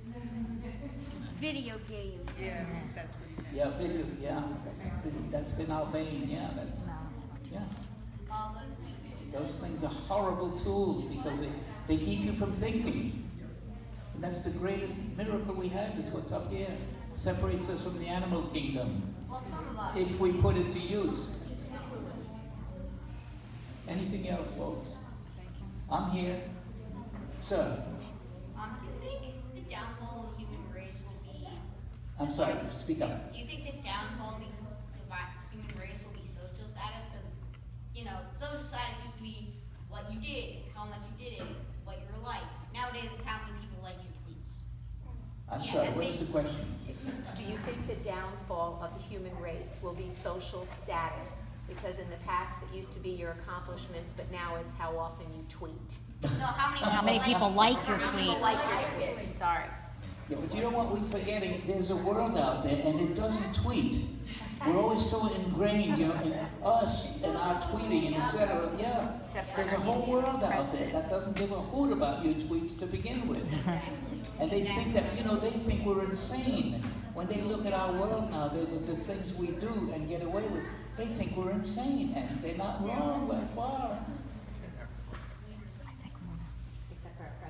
Video games. Yeah, that's what you meant. Yeah, video. Yeah, that's been our bane. Yeah, yeah. Those things are horrible tools because they keep you from thinking. And that's the greatest miracle we have. Is what's up here. Separates us from the animal kingdom. If we put it to use. Anything else, folks? I'm here. Sir. Do you think the downfall of the human race will be... I'm sorry, speak up. Do you think the downfall of the human race will be social status? Because, social status used to be what you did, how much you did it, what you were like. Nowadays, it's how many people like your tweets. I'm sorry, what is the question? Do you think the downfall of the human race will be social status? Because in the past it used to be your accomplishments, but now it's how often you tweet. No, How many people like your tweet? People like your tweet. Sorry. Yeah, but you know what we're forgetting? There's a world out there and it doesn't tweet. We're always so ingrained, in us and our tweeting and etc. Yeah, there's a whole world out there that doesn't give a hoot about your tweets to begin with. And they think that, they think we're insane. When they look at our world now, there's the things we do and get away with. They think we're insane, and they're not wrong by far.